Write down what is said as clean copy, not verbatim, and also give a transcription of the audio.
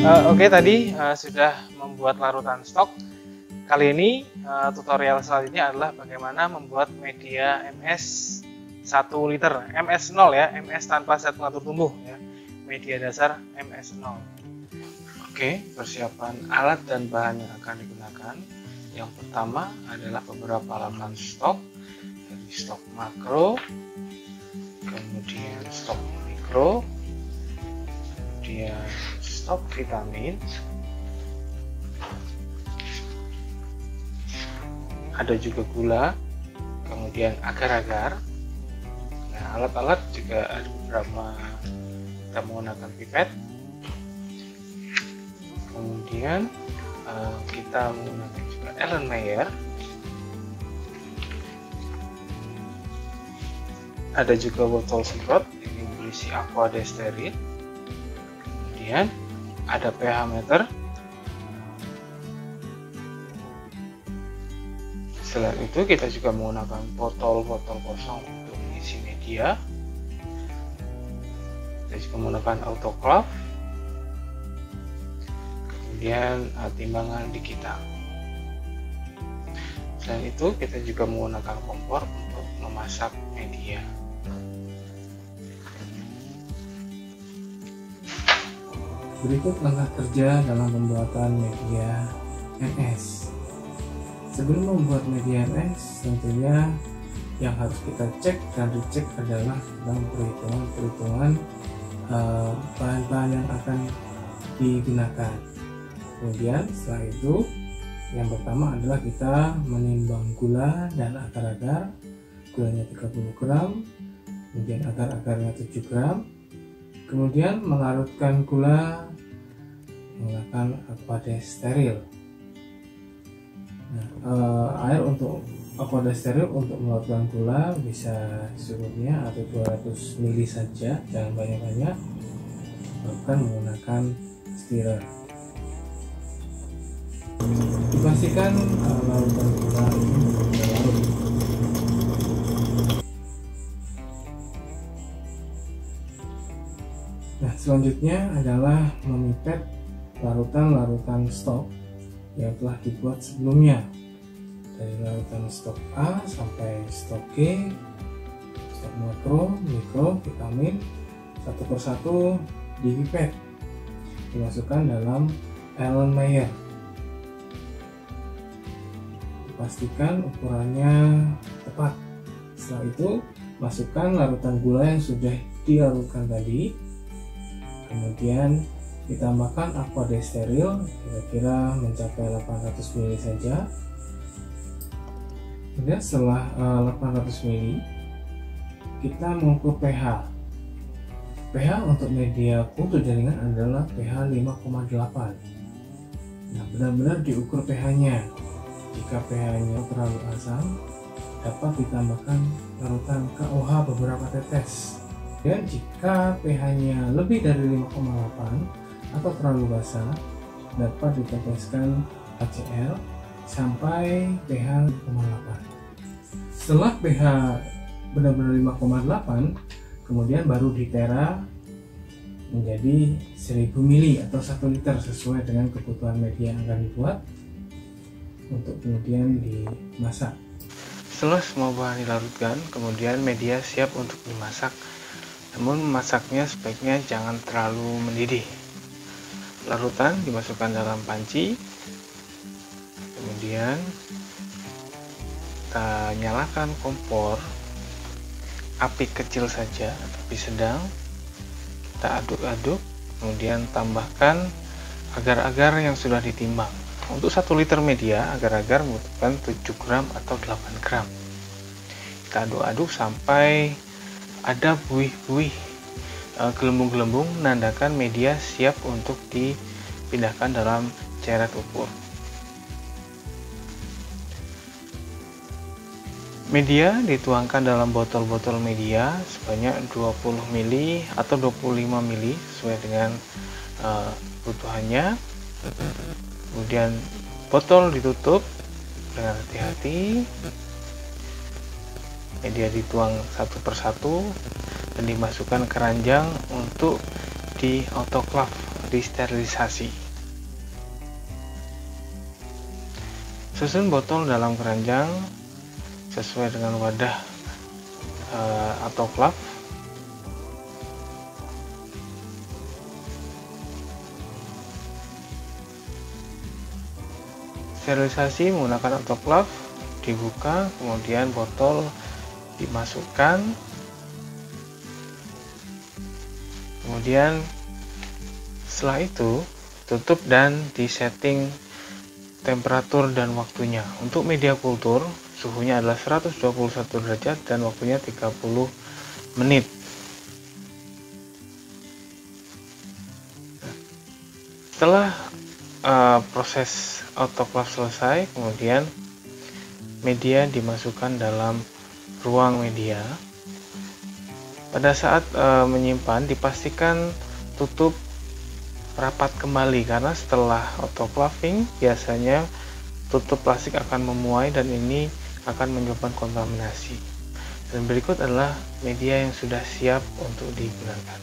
Oke, tadi sudah membuat larutan stok. Kali ini tutorial selanjutnya adalah bagaimana membuat media MS 1 liter, MS 0 ya, MS tanpa zat pengatur tumbuh ya, media dasar MS 0. Oke, persiapan alat dan bahan yang akan digunakan. Yang pertama adalah beberapa larutan stok, dari stok makro, kemudian stok mikro, kemudian stok vitamin, ada juga gula, kemudian agar-agar. Nah, alat-alat juga ada beberapa, kita menggunakan pipet, kemudian kita menggunakan juga Erlenmeyer, ada juga botol semprot ini berisi aqua steril, kemudian ada pH meter. Selain itu kita juga menggunakan botol-botol kosong untuk mengisi media. Kita juga menggunakan autoclave, kemudian timbangan digital. Selain itu kita juga menggunakan kompor untuk memasak media. Berikut langkah kerja dalam pembuatan media MS. Sebelum membuat media MS, tentunya yang harus kita cek dan dicek adalah dalam perhitungan bahan-bahan yang akan digunakan. Kemudian setelah itu, yang pertama adalah kita menimbang gula dan agar-agar. Gulanya 30 gram, kemudian agar-agarnya 7 gram. Kemudian melarutkan gula menggunakan aqua steril. Nah, air untuk aqua steril untuk melarutkan gula bisa secukupnya atau 200 ml saja, jangan banyak-banyak. Bukan menggunakan stirrer. Dipastikan larutan gula ini sudah larut. Nah, selanjutnya adalah memipet larutan-larutan stok yang telah dibuat sebelumnya, dari larutan stok A sampai stok G, stok makro, mikro, vitamin, satu persatu dipipet, dimasukkan dalam Erlenmeyer. Pastikan ukurannya tepat. Setelah itu, masukkan larutan gula yang sudah dilarutkan tadi. Kemudian ditambahkan aqua steril, kira-kira mencapai 800 ml saja. Kemudian setelah 800 ml, kita mengukur pH. pH untuk media kultur jaringan adalah pH 5,8. Nah, benar-benar diukur pH-nya. Jika pH-nya terlalu asam, dapat ditambahkan larutan KOH beberapa tetes. Dan jika pH-nya lebih dari 5,8 atau terlalu basah, dapat diteteskan HCl sampai pH 5,8. Setelah pH benar-benar 5,8, kemudian baru ditera menjadi 1000 ml atau 1 liter sesuai dengan kebutuhan media yang akan dibuat untuk kemudian dimasak. Setelah semua bahan dilarutkan, kemudian media siap untuk dimasak. Namun memasaknya sebaiknya jangan terlalu mendidih. Larutan dimasukkan dalam panci, kemudian kita nyalakan kompor, api kecil saja, api sedang. Kita aduk-aduk, kemudian tambahkan agar-agar yang sudah ditimbang. Untuk 1 liter media, agar-agar membutuhkan 7 gram atau 8 gram. Kita aduk-aduk sampai ada buih-buih gelembung-gelembung, menandakan media siap untuk dipindahkan dalam ceret ukur. Media dituangkan dalam botol-botol media sebanyak 20 ml atau 25 ml sesuai dengan kebutuhannya. Kemudian botol ditutup dengan hati-hati. Media dituang satu persatu dan dimasukkan keranjang untuk di autoclave, disterilisasi. Susun botol dalam keranjang sesuai dengan wadah autoclave. Sterilisasi menggunakan autoclave, dibuka, kemudian botol dimasukkan, kemudian setelah itu tutup dan disetting temperatur dan waktunya. Untuk media kultur suhunya adalah 121 derajat dan waktunya 30 menit. Setelah proses autoclave selesai, kemudian media dimasukkan dalam ruang media. Pada saat menyimpan dipastikan tutup rapat kembali, karena setelah autoclaving biasanya tutup plastik akan memuai dan ini akan menyebabkan kontaminasi. Dan berikut adalah media yang sudah siap untuk digunakan.